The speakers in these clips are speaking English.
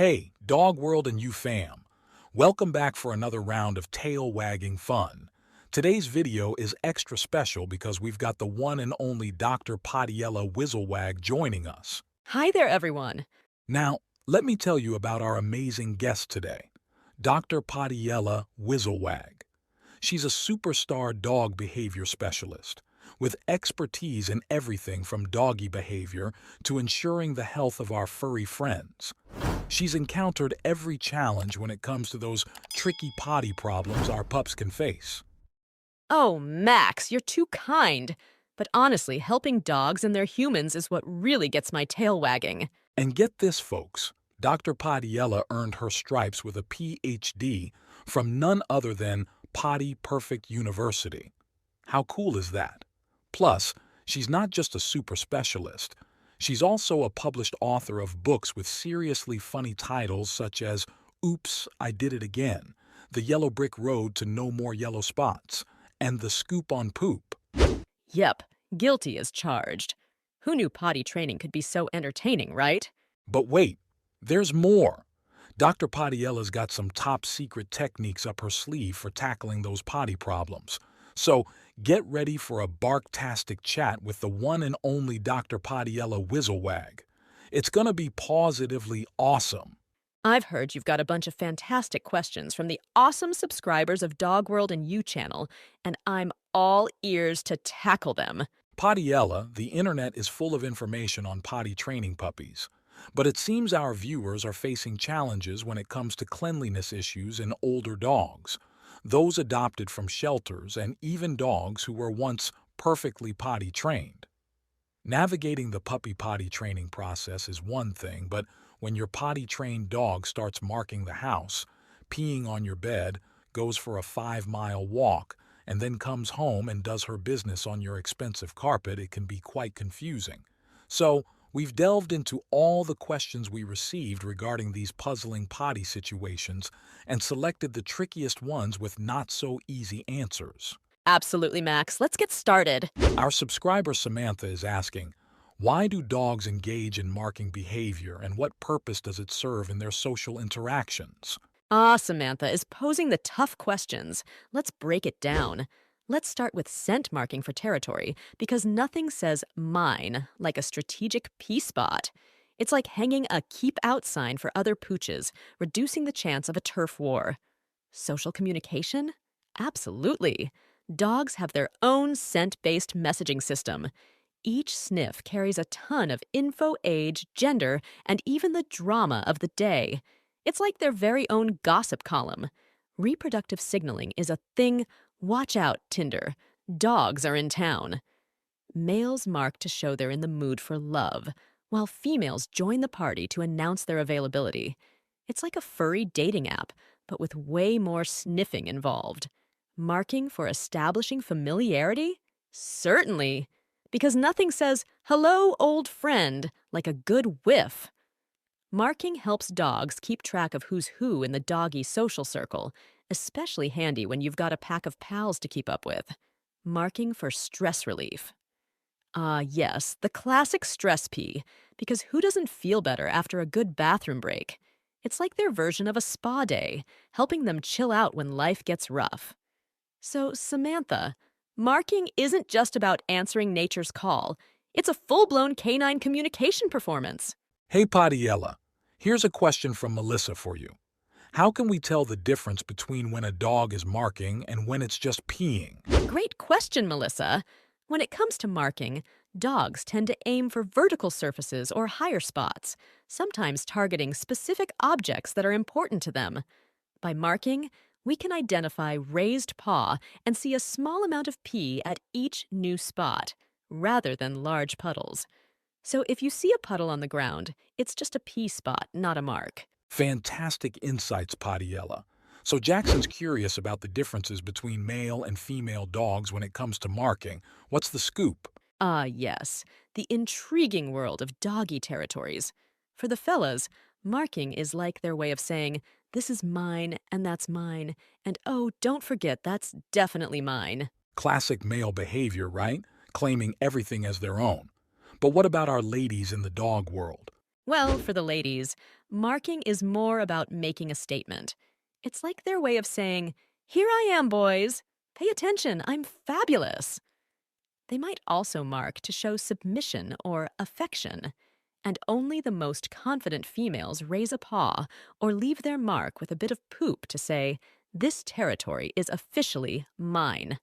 Hey, Dog World and you fam. Welcome back for another round of tail-wagging fun. Today's video is extra special because we've got the one and only Dr. Podella Wizzle Wag joining us. Hi there, everyone. Now, let me tell you about our amazing guest today, Dr. Podella Wizzle Wag. She's a superstar dog behavior specialist with expertise in everything from doggy behavior to ensuring the health of our furry friends. She's encountered every challenge when it comes to those tricky potty problems our pups can face. Oh, Max, you're too kind. But honestly, helping dogs and their humans is what really gets my tail wagging. And get this, folks, Dr. Podella earned her stripes with a PhD from none other than Potty Perfect University. How cool is that? Plus, she's not just a super specialist. She's also a published author of books with seriously funny titles such as Oops, I Did It Again, The Yellow Brick Road to No More Yellow Spots, and The Scoop on Poop. Yep, guilty as charged. Who knew potty training could be so entertaining, right? But wait, there's more. Dr. Podella's got some top-secret techniques up her sleeve for tackling those potty problems. So get ready for a barktastic chat with the one and only Dr. Podella Wizzle Wag. It's gonna be positively awesome. I've heard you've got a bunch of fantastic questions from the awesome subscribers of Dog World and You channel, and I'm all ears to tackle them. Podella, the internet is full of information on potty training puppies. But it seems our viewers are facing challenges when it comes to cleanliness issues in older dogs, those adopted from shelters, and even dogs who were once perfectly potty trained. Navigating the puppy potty training process is one thing, but when your potty trained dog starts marking the house, peeing on your bed, goes for a 5-mile walk, and then comes home and does her business on your expensive carpet, it can be quite confusing. So, we've delved into all the questions we received regarding these puzzling potty situations and selected the trickiest ones with not-so-easy answers. Absolutely, Max. Let's get started. Our subscriber Samantha is asking, why do dogs engage in marking behavior and what purpose does it serve in their social interactions? Samantha is posing the tough questions. Let's break it down. Let's start with scent marking for territory, because nothing says mine like a strategic pee spot. It's like hanging a keep out sign for other pooches, reducing the chance of a turf war. Social communication? Absolutely. Dogs have their own scent-based messaging system. Each sniff carries a ton of info, age, gender, and even the drama of the day. It's like their very own gossip column. Reproductive signaling is a thing. Watch out, Tinder. Dogs are in town. Males mark to show they're in the mood for love, while females join the party to announce their availability. It's like a furry dating app, but with way more sniffing involved. Marking for establishing familiarity? Certainly. Because nothing says, hello, old friend, like a good whiff. Marking helps dogs keep track of who's who in the doggy social circle, especially handy when you've got a pack of pals to keep up with. Marking for stress relief. Yes, the classic stress pee, because who doesn't feel better after a good bathroom break? It's like their version of a spa day, helping them chill out when life gets rough. So, Samantha, marking isn't just about answering nature's call. It's a full-blown canine communication performance. Hey Podella, here's a question from Melissa for you. How can we tell the difference between when a dog is marking and when it's just peeing? Great question, Melissa. When it comes to marking, dogs tend to aim for vertical surfaces or higher spots, sometimes targeting specific objects that are important to them. By marking, we can identify raised paw and see a small amount of pee at each new spot, rather than large puddles. So if you see a puddle on the ground, it's just a pee spot, not a mark. Fantastic insights, Podella. So Jackson's curious about the differences between male and female dogs when it comes to marking. What's the scoop? Yes, the intriguing world of doggy territories. For the fellas, marking is like their way of saying, this is mine, and that's mine, and oh, don't forget, that's definitely mine. Classic male behavior, right? Claiming everything as their own. But what about our ladies in the dog world? Well, for the ladies, marking is more about making a statement. It's like their way of saying, "Here I am, boys. Pay attention, I'm fabulous." They might also mark to show submission or affection. And only the most confident females raise a paw or leave their mark with a bit of poop to say, "This territory is officially mine."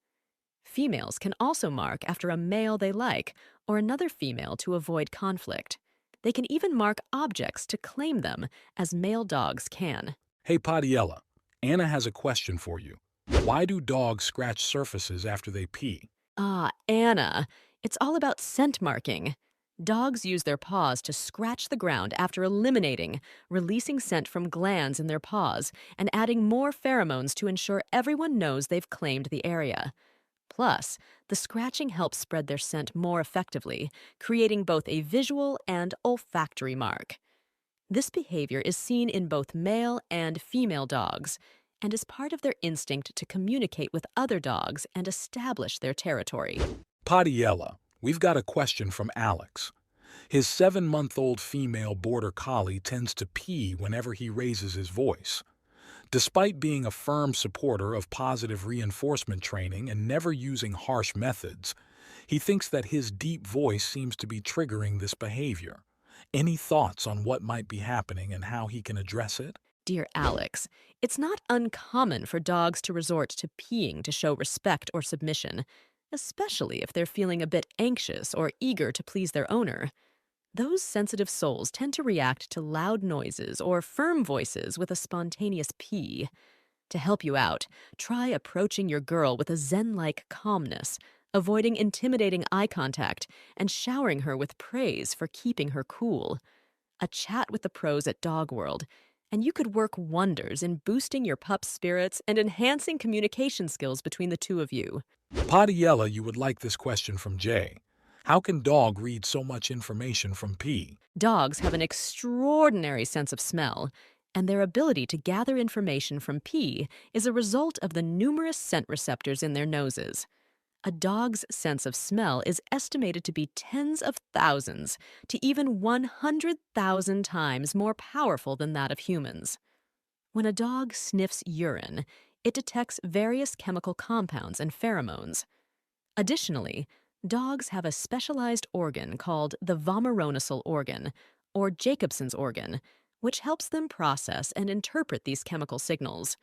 Females can also mark after a male they like or another female to avoid conflict. They can even mark objects to claim them, as male dogs can. Hey, Podella, Anna has a question for you. Why do dogs scratch surfaces after they pee? Ah, Anna, it's all about scent marking. Dogs use their paws to scratch the ground after eliminating, releasing scent from glands in their paws, and adding more pheromones to ensure everyone knows they've claimed the area. Plus, the scratching helps spread their scent more effectively, creating both a visual and olfactory mark. This behavior is seen in both male and female dogs and is part of their instinct to communicate with other dogs and establish their territory. Podella, we've got a question from Alex. His 7-month-old female border collie tends to pee whenever he raises his voice. Despite being a firm supporter of positive reinforcement training and never using harsh methods, he thinks that his deep voice seems to be triggering this behavior. Any thoughts on what might be happening and how he can address it? Dear Alex, it's not uncommon for dogs to resort to peeing to show respect or submission, especially if they're feeling a bit anxious or eager to please their owner. Those sensitive souls tend to react to loud noises or firm voices with a spontaneous pee. To help you out, try approaching your girl with a zen-like calmness, avoiding intimidating eye contact, and showering her with praise for keeping her cool. A chat with the pros at Dog World, and you could work wonders in boosting your pup's spirits and enhancing communication skills between the two of you. Podella, you would like this question from Jay. How can dog read so much information from pee? Dogs have an extraordinary sense of smell, and their ability to gather information from pee is a result of the numerous scent receptors in their noses. A dog's sense of smell is estimated to be tens of thousands to even 100,000 times more powerful than that of humans. When a dog sniffs urine, it detects various chemical compounds and pheromones. Additionally, dogs have a specialized organ called the vomeronasal organ, or Jacobson's organ, which helps them process and interpret these chemical signals.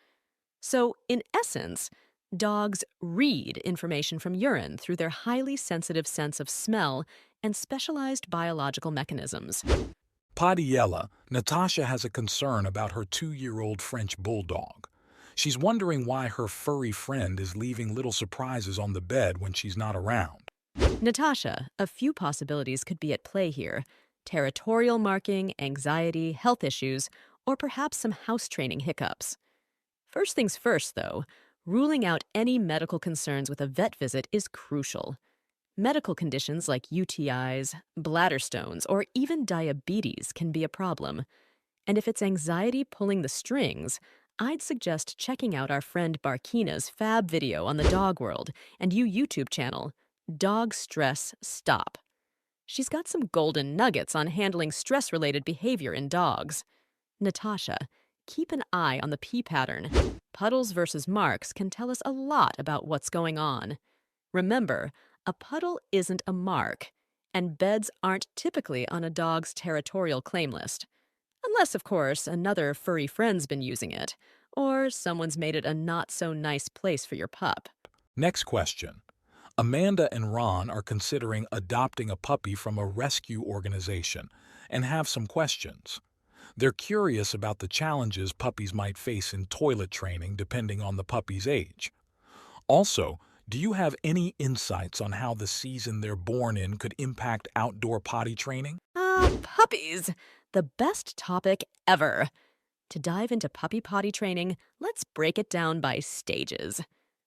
So, in essence, dogs read information from urine through their highly sensitive sense of smell and specialized biological mechanisms. Podella, Natasha has a concern about her 2-year-old French bulldog. She's wondering why her furry friend is leaving little surprises on the bed when she's not around. Natasha, a few possibilities could be at play here: territorial marking, anxiety, health issues, or perhaps some house training hiccups. First things first, though, ruling out any medical concerns with a vet visit is crucial. Medical conditions like UTIs, bladder stones, or even diabetes can be a problem. And if it's anxiety pulling the strings, I'd suggest checking out our friend Barkina's fab video on the Dog World and YouTube channel, Dog Stress Stop. She's got some golden nuggets on handling stress-related behavior in dogs. Natasha, keep an eye on the pee pattern. Puddles versus marks can tell us a lot about what's going on. Remember, a puddle isn't a mark, and beds aren't typically on a dog's territorial claim list. Unless, of course, another furry friend's been using it, or someone's made it a not-so-nice place for your pup. Next question. Amanda and Ron are considering adopting a puppy from a rescue organization and have some questions. They're curious about the challenges puppies might face in toilet training depending on the puppy's age. Also, do you have any insights on how the season they're born in could impact outdoor potty training? Puppies! The best topic ever. To dive into puppy potty training, let's break it down by stages.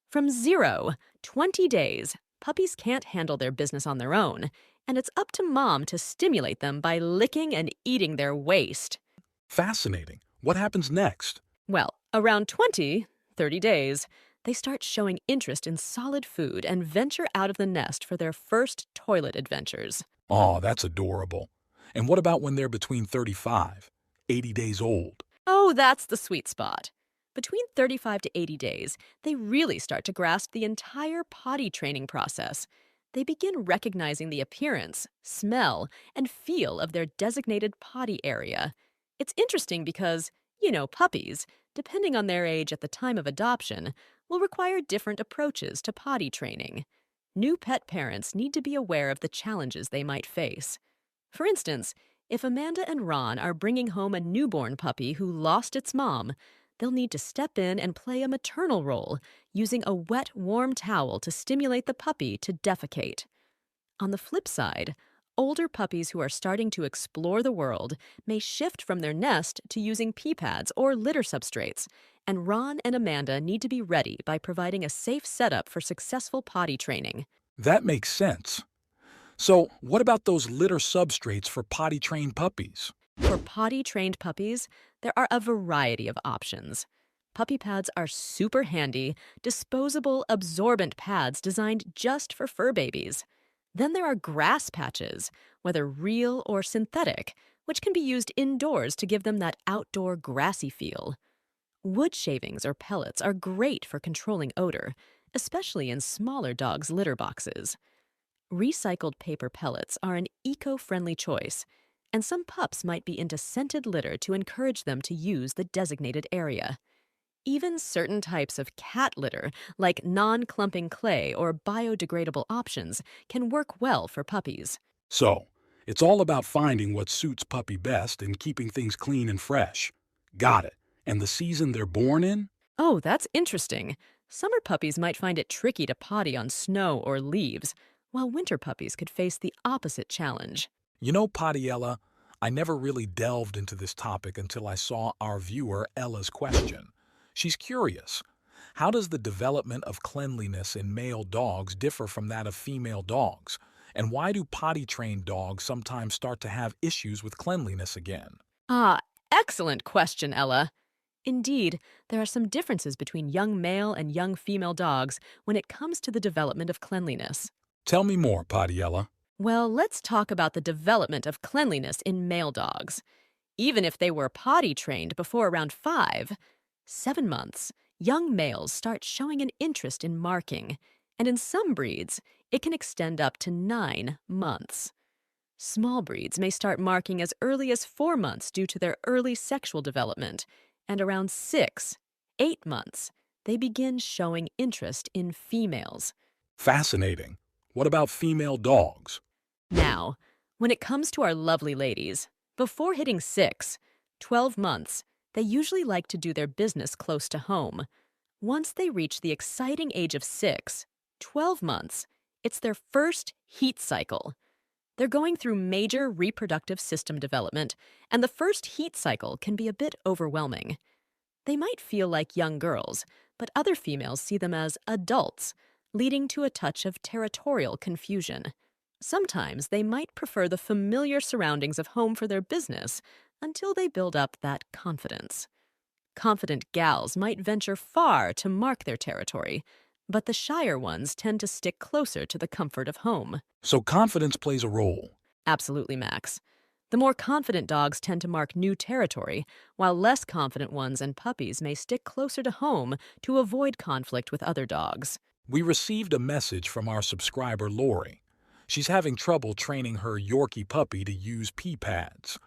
From 0, 20 days, puppies can't handle their business on their own, and it's up to mom to stimulate them by licking and eating their waste. Fascinating. What happens next? Well, around 20, 30 days, they start showing interest in solid food and venture out of the nest for their first toilet adventures. Oh, that's adorable. And what about when they're between 35, 80 days old? Oh, that's the sweet spot. Between 35 to 80 days, they really start to grasp the entire potty training process. They begin recognizing the appearance, smell, and feel of their designated potty area. It's interesting because, puppies, depending on their age at the time of adoption, will require different approaches to potty training. New pet parents need to be aware of the challenges they might face. For instance, if Amanda and Ron are bringing home a newborn puppy who lost its mom, they'll need to step in and play a maternal role, using a wet, warm towel to stimulate the puppy to defecate. On the flip side, older puppies who are starting to explore the world may shift from their nest to using pee pads or litter substrates, and Ron and Amanda need to be ready by providing a safe setup for successful potty training. That makes sense. So, what about those litter substrates for potty-trained puppies? For potty trained puppies, there are a variety of options. Puppy pads are super handy, disposable, absorbent pads designed just for fur babies. Then there are grass patches, whether real or synthetic, which can be used indoors to give them that outdoor grassy feel. Wood shavings or pellets are great for controlling odor, especially in smaller dogs' litter boxes. Recycled paper pellets are an eco-friendly choice, and some pups might be into scented litter to encourage them to use the designated area. Even certain types of cat litter, like non-clumping clay or biodegradable options, can work well for puppies. So, it's all about finding what suits puppy best and keeping things clean and fresh. Got it. And the season they're born in? Oh, that's interesting. Summer puppies might find it tricky to potty on snow or leaves, while winter puppies could face the opposite challenge. You know, Podella, I never really delved into this topic until I saw our viewer Ella's question. She's curious. How does the development of cleanliness in male dogs differ from that of female dogs? And why do potty-trained dogs sometimes start to have issues with cleanliness again? Ah, excellent question, Ella. Indeed, there are some differences between young male and young female dogs when it comes to the development of cleanliness. Tell me more, Podella. Well, let's talk about the development of cleanliness in male dogs. Even if they were potty trained before around 7 months, young males start showing an interest in marking, and in some breeds, it can extend up to 9 months. Small breeds may start marking as early as 4 months due to their early sexual development, and around 6, 8 months, they begin showing interest in females. Fascinating. What about female dogs? Now, when it comes to our lovely ladies, before hitting 6, 12 months, they usually like to do their business close to home. Once they reach the exciting age of 6, 12 months, it's their first heat cycle. They're going through major reproductive system development, and the first heat cycle can be a bit overwhelming. They might feel like young girls, but other females see them as adults, leading to a touch of territorial confusion. Sometimes they might prefer the familiar surroundings of home for their business until they build up that confidence. Confident gals might venture far to mark their territory, but the shyer ones tend to stick closer to the comfort of home. So confidence plays a role. Absolutely, Max. The more confident dogs tend to mark new territory, while less confident ones and puppies may stick closer to home to avoid conflict with other dogs. We received a message from our subscriber Lori. She's having trouble training her Yorkie puppy to use pee pads.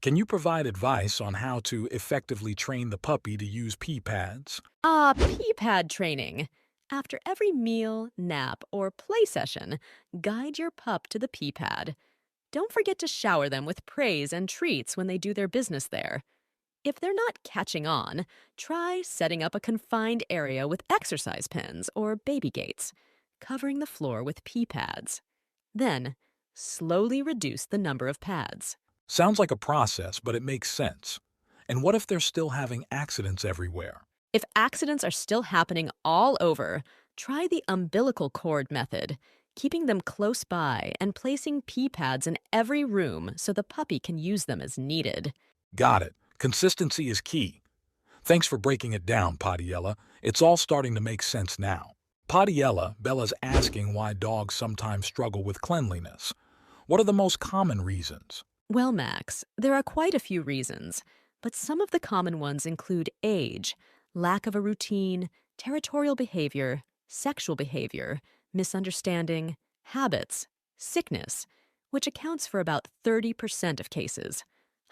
Can you provide advice on how to effectively train the puppy to use pee pads? Pee pad training. After every meal, nap, or play session, guide your pup to the pee pad. Don't forget to shower them with praise and treats when they do their business there. If they're not catching on, try setting up a confined area with exercise pens or baby gates, covering the floor with pee pads. Then, slowly reduce the number of pads. Sounds like a process, but it makes sense. And what if they're still having accidents everywhere? If accidents are still happening all over, try the umbilical cord method, keeping them close by and placing pee pads in every room so the puppy can use them as needed. Got it. Consistency is key. Thanks for breaking it down, Podella. It's all starting to make sense now. Podella, Bella's asking why dogs sometimes struggle with cleanliness. What are the most common reasons? Well, Max, there are quite a few reasons, but some of the common ones include age, lack of a routine, territorial behavior, sexual behavior, misunderstanding, habits, sickness, which accounts for about 30% of cases,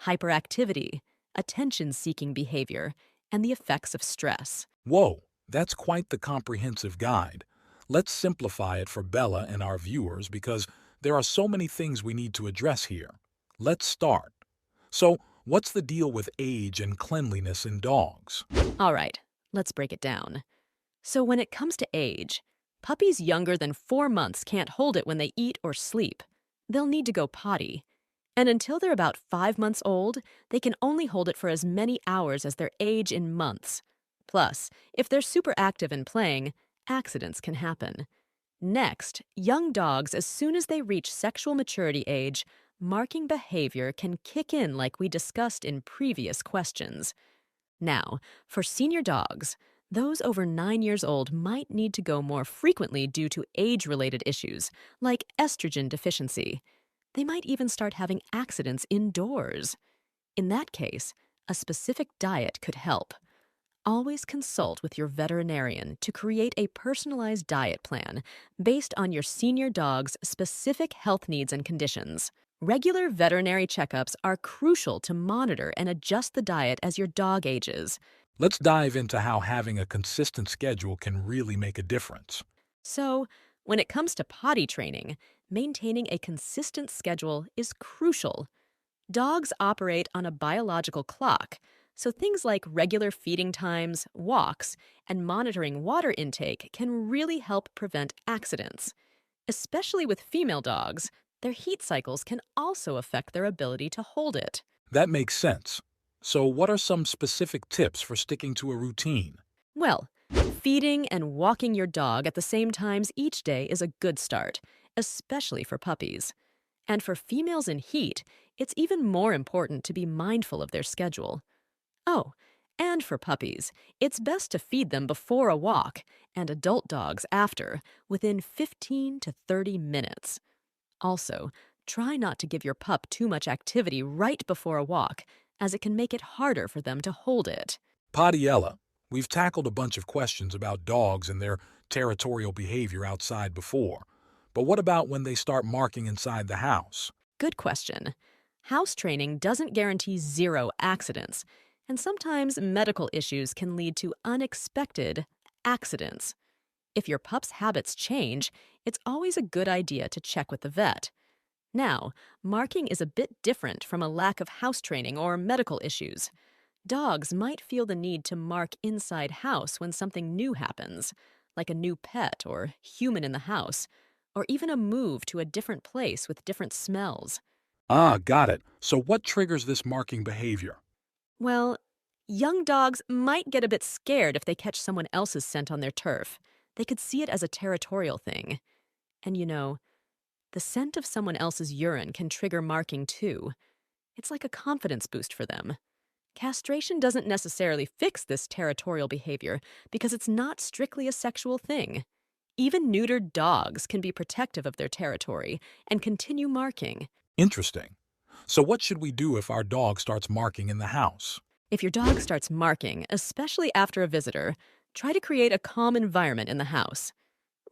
hyperactivity, attention seeking behavior, and the effects of stress. Whoa, that's quite the comprehensive guide. Let's simplify it for Bella and our viewers because there are so many things we need to address here. Let's start. So, what's the deal with age and cleanliness in dogs? All right, let's break it down. So, when it comes to age, puppies younger than 4 months can't hold it when they eat or sleep. They'll need to go potty. And until they're about 5 months old, they can only hold it for as many hours as their age in months. Plus, if they're super active and playing, accidents can happen. Next, young dogs, as soon as they reach sexual maturity age, marking behavior can kick in like we discussed in previous questions. Now, for senior dogs, those over 9 years old might need to go more frequently due to age related issues, like estrogen deficiency. They might even start having accidents indoors. In that case, a specific diet could help. Always consult with your veterinarian to create a personalized diet plan based on your senior dog's specific health needs and conditions. Regular veterinary checkups are crucial to monitor and adjust the diet as your dog ages. Let's dive into how having a consistent schedule can really make a difference. So, when it comes to potty training, maintaining a consistent schedule is crucial. Dogs operate on a biological clock, so things like regular feeding times, walks, and monitoring water intake can really help prevent accidents. Especially with female dogs, their heat cycles can also affect their ability to hold it. That makes sense. So, what are some specific tips for sticking to a routine? Well, feeding and walking your dog at the same times each day is a good start, especially for puppies. And for females in heat, it's even more important to be mindful of their schedule. Oh, and for puppies, it's best to feed them before a walk and adult dogs after, within 15 to 30 minutes. Also, try not to give your pup too much activity right before a walk, as it can make it harder for them to hold it. Podella, we've tackled a bunch of questions about dogs and their territorial behavior outside before. But what about when they start marking inside the house? Good question. House training doesn't guarantee zero accidents, and sometimes medical issues can lead to unexpected accidents. If your pup's habits change, it's always a good idea to check with the vet. Now, marking is a bit different from a lack of house training or medical issues. Dogs might feel the need to mark inside house when something new happens, like a new pet or human in the house, or even a move to a different place with different smells. Ah, got it. So, what triggers this marking behavior? Well, young dogs might get a bit scared if they catch someone else's scent on their turf. They could see it as a territorial thing. And the scent of someone else's urine can trigger marking too. It's like a confidence boost for them. Castration doesn't necessarily fix this territorial behavior because it's not strictly a sexual thing. Even neutered dogs can be protective of their territory and continue marking. Interesting. So, what should we do if our dog starts marking in the house? If your dog starts marking, especially after a visitor, try to create a calm environment in the house.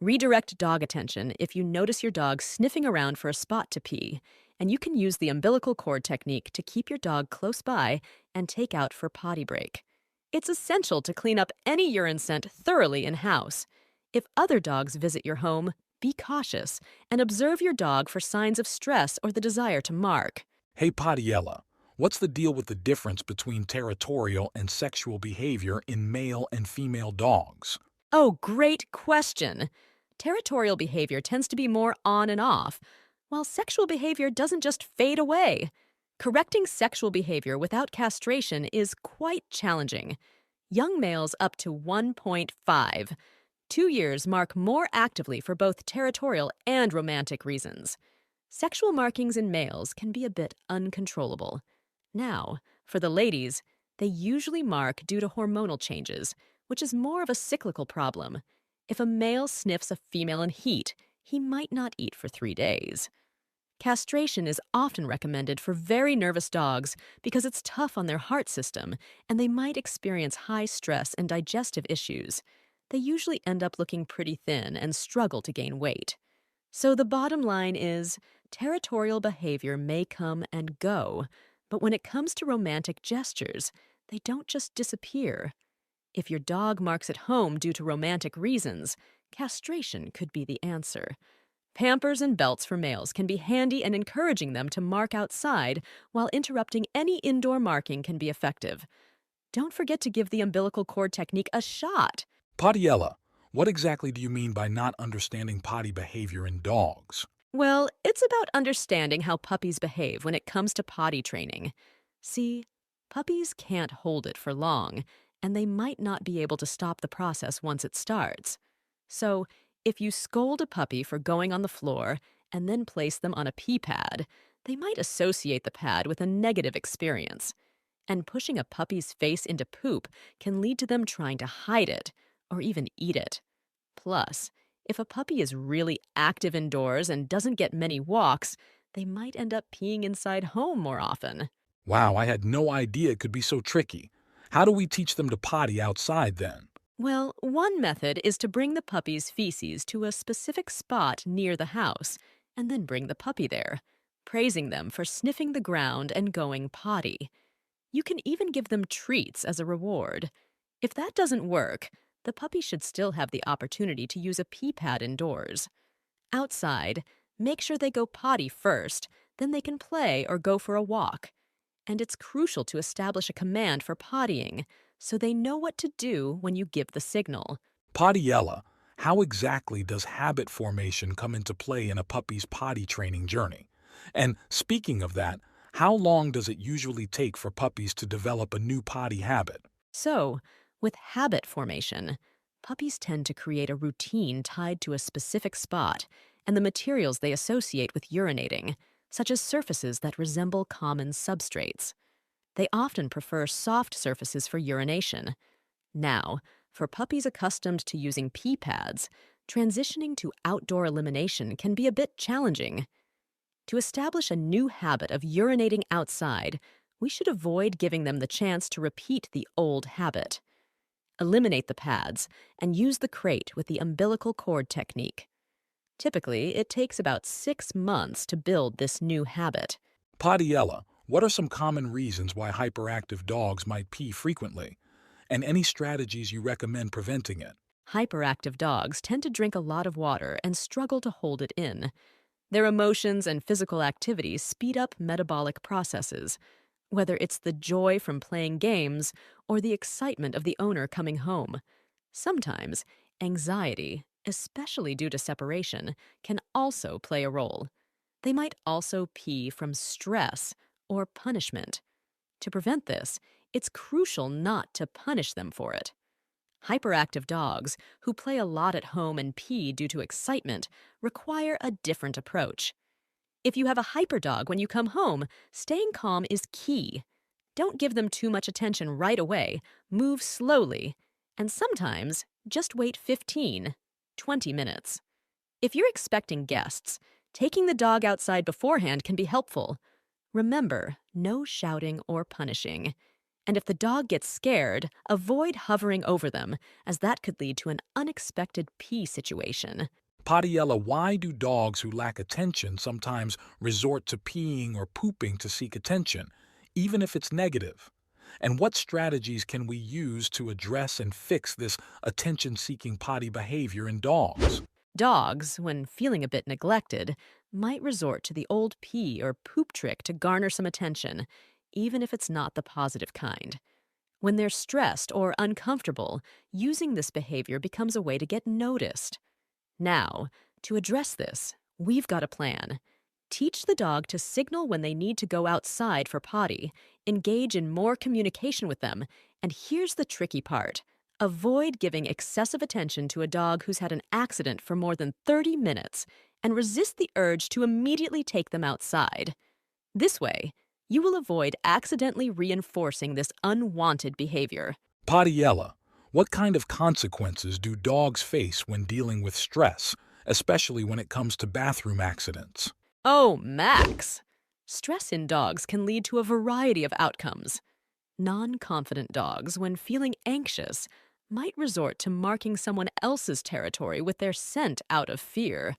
Redirect dog attention if you notice your dog sniffing around for a spot to pee, and you can use the umbilical cord technique to keep your dog close by and take out for potty break. It's essential to clean up any urine scent thoroughly in-house. If other dogs visit your home, be cautious and observe your dog for signs of stress or the desire to mark. Hey, Podella, what's the deal with the difference between territorial and sexual behavior in male and female dogs? Oh, great question. Territorial behavior tends to be more on and off, while sexual behavior doesn't just fade away. Correcting sexual behavior without castration is quite challenging. Young males up to 1.5. 2 years mark more actively for both territorial and romantic reasons. Sexual markings in males can be a bit uncontrollable. Now, for the ladies, they usually mark due to hormonal changes, which is more of a cyclical problem. If a male sniffs a female in heat, he might not eat for 3 days. Castration is often recommended for very nervous dogs because it's tough on their heart system and they might experience high stress and digestive issues. They usually end up looking pretty thin and struggle to gain weight. So the bottom line is territorial behavior may come and go, but when it comes to romantic gestures, they don't just disappear. If your dog marks at home due to romantic reasons, castration could be the answer. Pampers and belts for males can be handy, and encouraging them to mark outside while interrupting any indoor marking can be effective. Don't forget to give the umbilical cord technique a shot. Podella, what exactly do you mean by not understanding potty behavior in dogs? Well, it's about understanding how puppies behave when it comes to potty training. See, puppies can't hold it for long, and they might not be able to stop the process once it starts. So, if you scold a puppy for going on the floor and then place them on a pee pad, they might associate the pad with a negative experience. And pushing a puppy's face into poop can lead to them trying to hide it or even eat it. Plus, if a puppy is really active indoors and doesn't get many walks, they might end up peeing inside home more often. Wow, I had no idea it could be so tricky. How do we teach them to potty outside then? Well, one method is to bring the puppy's feces to a specific spot near the house and then bring the puppy there, praising them for sniffing the ground and going potty. You can even give them treats as a reward. If that doesn't work, the puppy should still have the opportunity to use a pee pad indoors. Outside, make sure they go potty first, then they can play or go for a walk. And it's crucial to establish a command for pottying so they know what to do when you give the signal. Podella, how exactly does habit formation come into play in a puppy's potty training journey? And speaking of that, how long does it usually take for puppies to develop a new potty habit? So, with habit formation, puppies tend to create a routine tied to a specific spot and the materials they associate with urinating, such as surfaces that resemble common substrates. They often prefer soft surfaces for urination. Now, for puppies accustomed to using pee pads, transitioning to outdoor elimination can be a bit challenging. To establish a new habit of urinating outside, we should avoid giving them the chance to repeat the old habit. Eliminate the pads and use the crate with the umbilical cord technique. Typically, it takes about 6 months to build this new habit. Podella, what are some common reasons why hyperactive dogs might pee frequently? And any strategies you recommend preventing it? Hyperactive dogs tend to drink a lot of water and struggle to hold it in. Their emotions and physical activities speed up metabolic processes, whether it's the joy from playing games or the excitement of the owner coming home. Sometimes, anxiety, especially due to separation, can also play a role. They might also pee from stress or punishment. To prevent this, it's crucial not to punish them for it. Hyperactive dogs, who play a lot at home and pee due to excitement, require a different approach. If you have a hyper dog when you come home, staying calm is key. Don't give them too much attention right away, move slowly, and sometimes just wait 15, 20 minutes. If you're expecting guests, taking the dog outside beforehand can be helpful. Remember, no shouting or punishing. And if the dog gets scared, avoid hovering over them, as that could lead to an unexpected pee situation. Podella, why do dogs who lack attention sometimes resort to peeing or pooping to seek attention, even if it's negative? And what strategies can we use to address and fix this attention-seeking potty behavior in dogs? Dogs, when feeling a bit neglected, might resort to the old pee or poop trick to garner some attention, even if it's not the positive kind. When they're stressed or uncomfortable, using this behavior becomes a way to get noticed. Now, to address this, we've got a plan. Teach the dog to signal when they need to go outside for potty, engage in more communication with them, and here's the tricky part. Avoid giving excessive attention to a dog who's had an accident for more than 30 minutes, and resist the urge to immediately take them outside. This way, you will avoid accidentally reinforcing this unwanted behavior. Podella, what kind of consequences do dogs face when dealing with stress, especially when it comes to bathroom accidents? Oh, Max! Stress in dogs can lead to a variety of outcomes. Non-confident dogs, when feeling anxious, might resort to marking someone else's territory with their scent out of fear.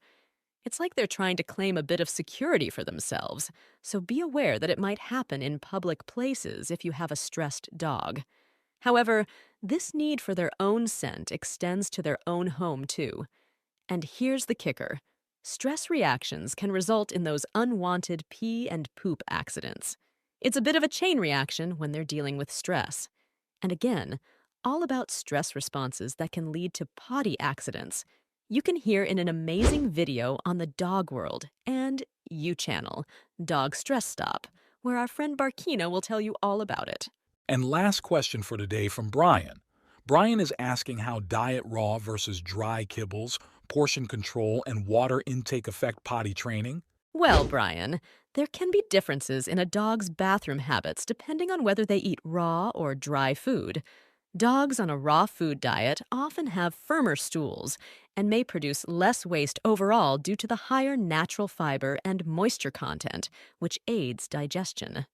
It's like they're trying to claim a bit of security for themselves, so be aware that it might happen in public places if you have a stressed dog. However, this need for their own scent extends to their own home too. And here's the kicker. Stress reactions can result in those unwanted pee and poop accidents. It's a bit of a chain reaction when they're dealing with stress. And again, all about stress responses that can lead to potty accidents. You can hear in an amazing video on the Dog World and You channel, Dog Stress Stop, where our friend Barkina will tell you all about it. And last question for today from Brian. Brian is asking how diet raw versus dry kibbles, portion control, and water intake affect potty training. Well, Brian, there can be differences in a dog's bathroom habits depending on whether they eat raw or dry food. Dogs on a raw food diet often have firmer stools and may produce less waste overall due to the higher natural fiber and moisture content, which aids digestion.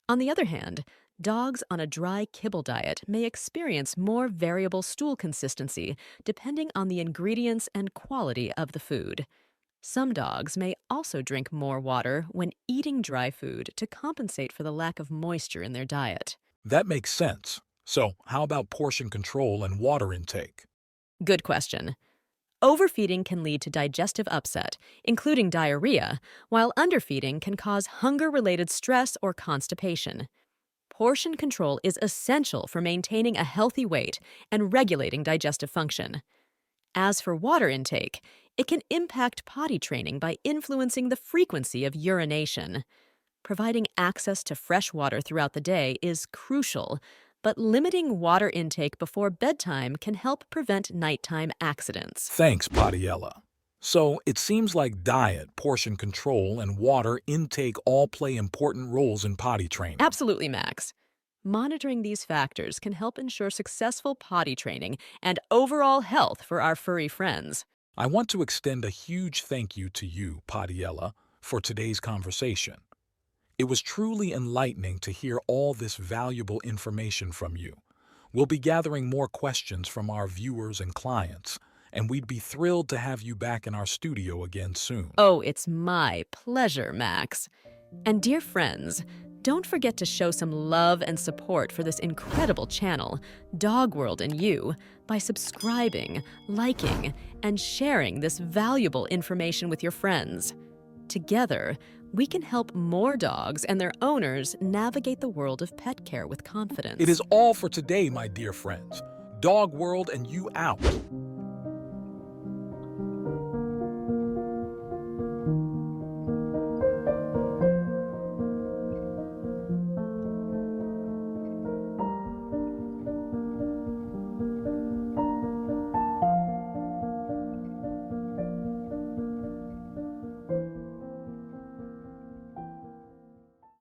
On the other hand, dogs on a dry kibble diet may experience more variable stool consistency depending on the ingredients and quality of the food. Some dogs may also drink more water when eating dry food to compensate for the lack of moisture in their diet. That makes sense. So, how about portion control and water intake? Good question. Overfeeding can lead to digestive upset, including diarrhea, while underfeeding can cause hunger-related stress or constipation. Portion control is essential for maintaining a healthy weight and regulating digestive function. As for water intake, it can impact potty training by influencing the frequency of urination. Providing access to fresh water throughout the day is crucial, but limiting water intake before bedtime can help prevent nighttime accidents. Thanks, Podella. So, it seems like diet, portion control, and water intake all play important roles in potty training. Absolutely, Max. Monitoring these factors can help ensure successful potty training and overall health for our furry friends. I want to extend a huge thank you to you, Podella, for today's conversation. It was truly enlightening to hear all this valuable information from you. We'll be gathering more questions from our viewers and clients, and we'd be thrilled to have you back in our studio again soon. Oh, it's my pleasure, Max. And dear friends, don't forget to show some love and support for this incredible channel, Dog World and You, by subscribing, liking, and sharing this valuable information with your friends. Together, we can help more dogs and their owners navigate the world of pet care with confidence. It is all for today, my dear friends. Dog World and You out.